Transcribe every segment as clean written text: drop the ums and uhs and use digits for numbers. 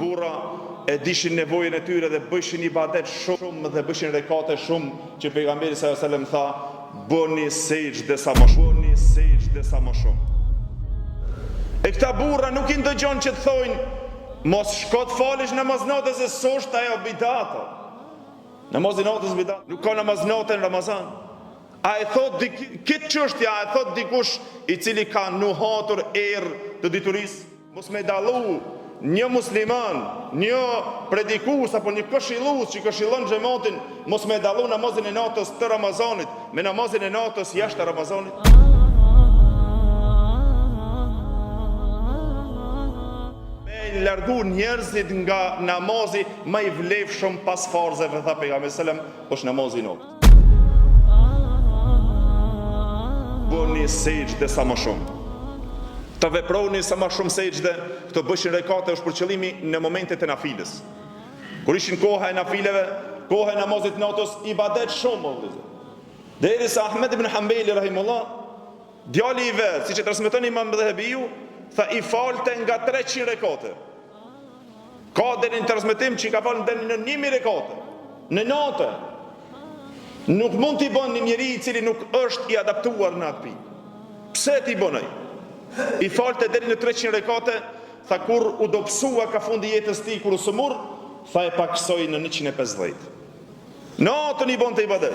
burra e dishin nevojën e tyre dhe bëshin ibadet shumë dhe bëshin rekate shumë, që pejgamberi sallallahu alajhi wasallam tha, bëni sejdë sa më shumë, bëni sejdë sa më shumë. E këta burra nuk i ndëgjon që të thojnë, mos shko të falish namaz natës e s'është ajo bidata. Namazi natës bidat, nuk ka namaz natë në Ramazan. A e thot këtë çështja, a e thot dikush i cili ka nuhatur erë të diturisë, mos me dallu një musliman, një predikues apo një këshillues që këshillon xhamatin, mos me dallu namazin e natës të Ramazanit me namazin e natës jashtë Ramazanit. Me largu njerëzit nga namazi më i vlefshëm pas farzeve, tha pejgamberi sallam, është namazi i natës. Bëni sejdë sa më shumë. Të veproni sa më shumë sejdë, këto bëshin rekate është për qëllimi në momentet e nafiles. Kur ishin koha e nafileve, koha e namazit natës, ibadet shumë. Derisa Ahmed ibn Hanbali rahimullah, djali i vet, siç e transmeton Imam Dhahabiu, tha i falte nga 300 rekate. Ka deri në transmetim që i ka falë deri në 1000 rekate. Në natë. Nuk mund t'i bën një njeri i cili nuk është i adaptuar në atë pikë. Pse t'i bën ai? I falte deri në 300 rekate, tha kur u dobësua ka fundi jetës tij kur u sëmur, tha e paksoi në 150. Natën i bonte ibadet.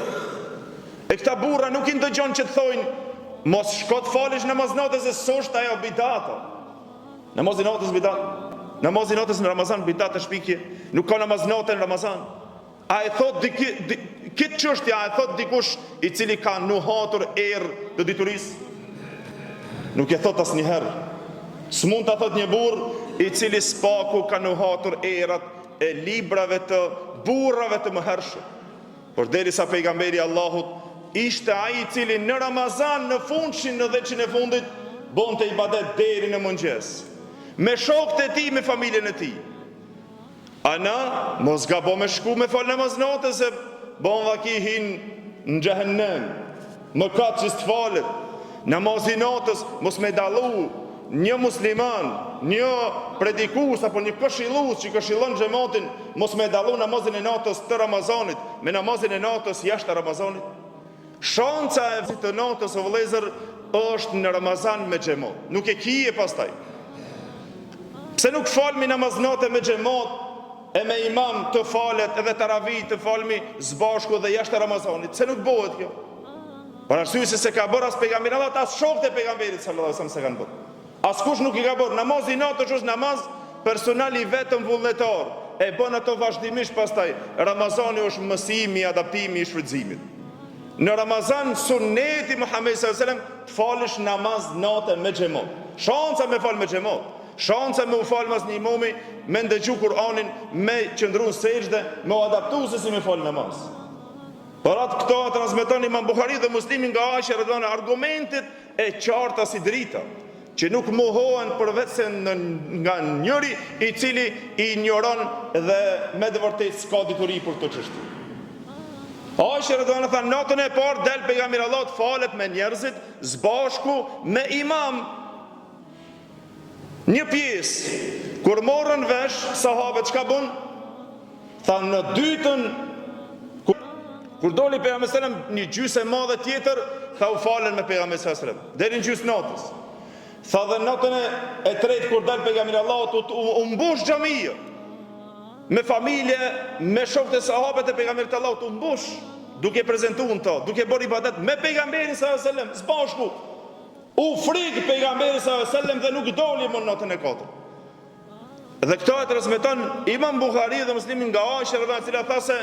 E këta burra nuk i ndëgjon që të thojnë, mos shko të falish namaz natës e s'është ajo bidata. Namazi natës bidat. Namazi natës në Ramazan bidat e shpikje. Nuk ka namaz natë në Ramazan. A e thot këtë çështja, a e thot dikush i cili ka nuhatur erë të diturisë? Nuk e thot asnjëherë. S'mund ta thot një burr i cili spaku ka nuhatur erat e librave të burrave të mëhershëm. Por derisa pejgamberi Allahut ishte ai i cili në Ramazan në fundshin në 10 e fundit bonte ibadet deri në mëngjes, me shokët e tij, me familjen e tij. Ana mos gabo me shku me fal namaz natës se bon vaki hin në xhehenem. Më ka që të falet. Namazi natës mos me dallu një musliman, një predikues apo një këshillues që këshillon xhamatin, mos me dallu namazin e natës të Ramazanit me namazin e natës jashtë Ramazanit. Shanca e të natës o vëllezër është në Ramazan me xhamat. Nuk e kije pastaj. Pse nuk falmi namaz natë me xhamat? E me imam të falet edhe taravih të falmi zbashku dhe jashtë Ramazanit, se nuk bëhet kjo. Për arsye se ka bërë as pejgamberi Allahut, as shokët e pejgamberit sallallahu alajhi wasallam se kanë bërë. Askush nuk i ka bërë. Namazi natës është namaz personal i vetëm vullnetar. E bën ato vazhdimisht pastaj. Ramazani është mësimi, adaptimi i shfrytëzimit. Në Ramazan sunneti Muhamedi sallallahu alajhi wasallam të falësh namaz natë me xhamat. Shanca me fal me xhamat. Shanca me u falë mas një imami, me ndëgju Kur'anin, me qëndru në sejdë, me u adaptu se si me falë namaz. Për atë këto transmeton Imam Buhari dhe Muslimi nga Aisha radhiyallahu anha argumentet e qarta si drita, që nuk mohohen përveç se nga njëri i cili i ignoron dhe me të vërtetë s'ka dituri për këtë çështje. Aisha radhiyallahu anha tha natën e parë del pejgamberi Allahut falet me njerëzit zbashku me imam. Një pjesë, kur morën vesh, sahabët çka bën? Tha në dytën, kur doli pejgamberi sallallahu alajhi wasallam një gjysë e madhe tjetër, tha u falen me pejgamberin sallallahu alajhi wasallam, deri në gjysë natës. Tha dhe natën e tretë kur dal pejgamberi Allahut u mbush xhamia. Me familje, me shokët e sahabët e pejgamberit Allahut u mbush, duke prezantuar to, duke bërë ibadet me pejgamberin sallallahu alajhi wasallam, zbashku. U frikë pejgamberi sallallahu alajhi wasallam dhe nuk doli më natën e katërt. Dhe këto e transmeton Imam Buhari dhe Muslimi nga Aisha radhiyallahu anha, tha se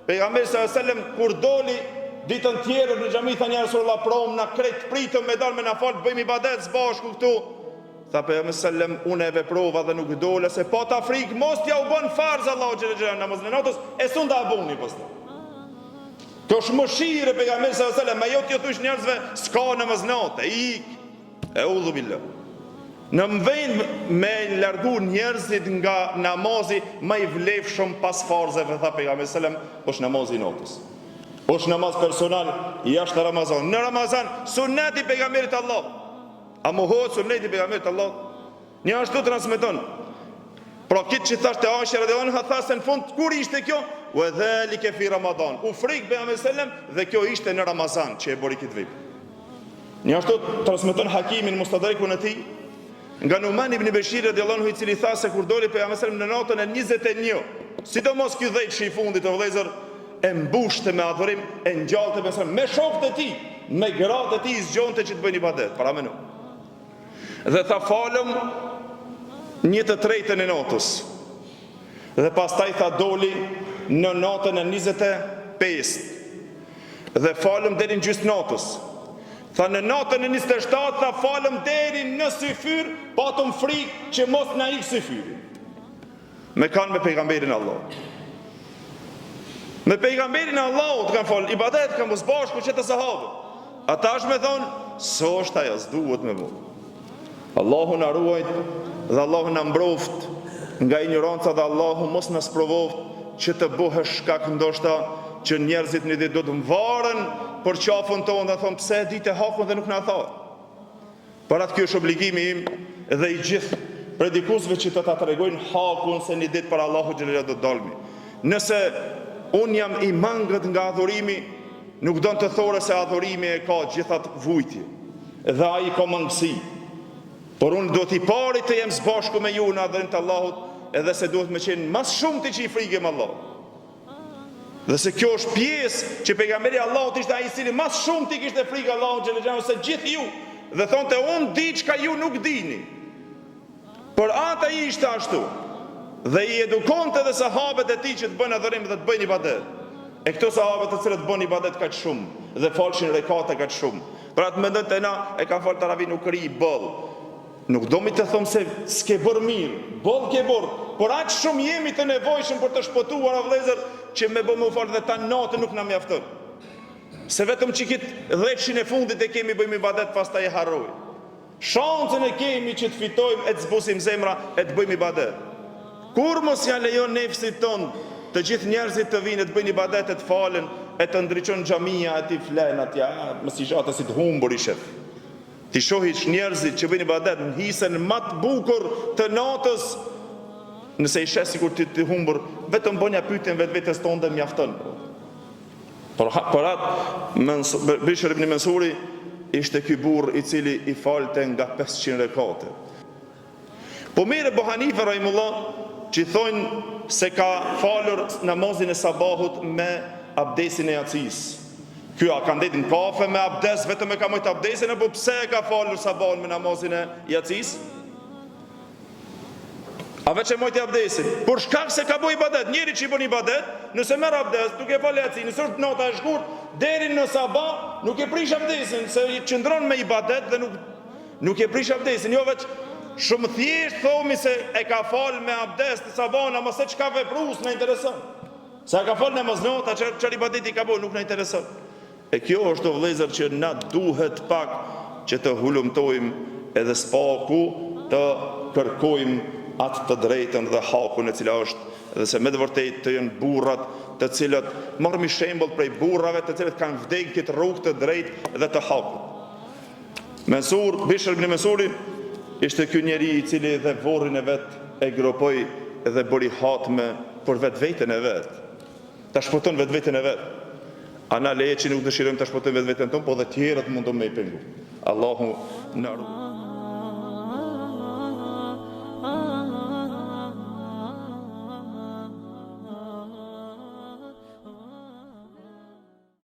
pejgamberi sallallahu alajhi wasallam kur doli ditën tjetër në xhami tha ja Rasulullah prom na kret pritëm me dal me na fal bëjmë ibadet së bashku këtu. Tha pejgamberi sallallahu alajhi wasallam unë e veprova dhe nuk dola se pa ta frikë mos t'ja u bën farz Allahu xhelalu xhelalu namazin e natës e sunda abuni pastaj. Kjo është mëshirë pejgamberi sallallahu alajhi wasallam, ajo ti thosh njerëzve s'ka namaz natë, eudhu billah. Në vend me largu njerëzit nga namazi më i vlefshëm pas farzeve, tha pejgamberi sallallahu alajhi wasallam, është namazi i natës. Është namaz personal jashtë Ramazan. Në Ramazan sunneti pejgamberit Allah. A mohohet sunneti pejgamberit Allah? Një ashtu transmeton Pra këtë që thashtë e Aisha radhiyallahu anha tha se në fund kur ishte kjo? Wa dhalika fi Ramadan. U frik pejgamberi sallam dhe kjo ishte në Ramazan që e bëri këtë vepër. Një ashtu transmeton Hakimin Mustadrakun e tij nga Numan ibn Bashir radhiyallahu anhu, i cili tha se kur doli pejgamberi sallam në natën e 21, sidomos ky dhjet që i fundit të vëllezër, e mbushte me adhurim, e ngjallte me shokët e tij, me gratë e tij, zgjonte që të bëjnë ibadet. Para menu. Dhe tha falëm 1/3 e natës. Dhe pastaj tha doli në natën e 25 dhe falëm deri në gjysmë natës. Tha në natën e 27 tha falëm deri në syfyr, patëm frikë që mos na ik syfyri. Me kanë me pejgamberin Allah. Me pejgamberin Allah të kanë falë ibadet, kanë mos bashku që të sahabë. Ata është me thonë, së është aja, s'duhet me mu. Allahu na ruajt dhe Allahu na mbroft nga ignoranca dhe Allahu mos na sprovoft që të bëhesh shkak ndoshta që njerëzit një ditë do të mvaren për qafën tonë dhe thonë pse e ditë hakun dhe nuk na tha. Për atë kjo është obligimi im dhe i gjithë predikusve që të ta tregojnë hakun se një ditë për Allahu xhelal do të dalmi. Nëse unë jam i mangët nga adhurimi, nuk do të thore se adhurimi e ka gjithat vujtje dhe ai ka mangësi. Por unë do t'i pari të jem zbashku me ju në adhurim të Allahut, edhe se duhet me qenë mas shumë të që i frigem Allah. Dhe se kjo është pjesë që pejgamberi Allahut ishte ai i cili mas shumë të kishte frikë Allahut xhelal se gjithë ju, dhe thonte unë di çka ju nuk dini. Por ata i ishte ashtu. Dhe i edukonte dhe sahabët e tij që të bëjnë adhurim dhe të bëjnë ibadet. E këto sahabët të cilët bën ibadet kaq shumë dhe falshin rekate kaq shumë. Pra të mendojnë na e ka fal taravi nuk ri boll. Nuk do mi të thomë se s'ke bërë mirë, boll ke bërë, por aq shumë jemi të nevojshëm për të shpëtuar o vëllezër që me bëmë u falë dhe ta natë nuk na mjafton. Se vetëm që kitë 10 e fundit e kemi bëjmë ibadet pastaj e harroj. Shancën e kemi që të fitojmë e të zbusim zemra e të bëjmë ibadet. Kur mos ja lejon nefsit ton të gjithë njerëzit të vinë të bëjnë ibadet e të falen e të ndriçon xhamia e të flen atje, mos i jata si të humbur i shef. Ti shohish njerëzit që bëjnë ibadet në hisën më të bukur të natës, nëse i shes sikur ti humbur, vetëm bënja pyetjen vetvetes tonë dhe mjafton. Por atë Bishr ibn Mansuri ishte ky burr i cili i falte nga 500 rekate. Po mirë Abu Hanife rahimullah që thonë se ka falur namazin e sabahut me abdesin e yacis. Ky a ka ndetin kafe me abdes, vetëm e ka mojt abdesin, apo pse e ka falur sabahun me namazin e yacis? A veç e mojt abdesin? Por shkak se ka bëj ibadet, njeri që i bën ibadet, nëse merr abdes, duke falë yacin, nëse është nota e shkurt, deri në sabah nuk e prish abdesin, se i qëndron me ibadet dhe nuk e prish abdesin, jo veç shumë thjesht thomi se e ka falë me abdes të sabahun, ama se çka veprus në intereson. Se ka falë namaz nota, çfarë ibadeti ka bën, nuk na intereson. E kjo është o vëllezër që na duhet pak që të hulumtojmë edhe spaku të kërkojmë atë të drejtën dhe hakun e cila është, dhe se me të vërtetë të jenë burrat të cilët marrmi shembull prej burrave të cilët kanë vdekur këtë rrugë të drejtë dhe të hakut. Bishr ibn Mansuri ishte ky njeri i cili dhe vorrin e vet e gropoi dhe bëri hatme për vetveten e vet. Ta shpoton vetveten e vet. Ana leje që nuk dëshirojmë ta shpotojmë vetveten tonë, po dhe tjerët mundon me i pengu. Allahu na ruaj.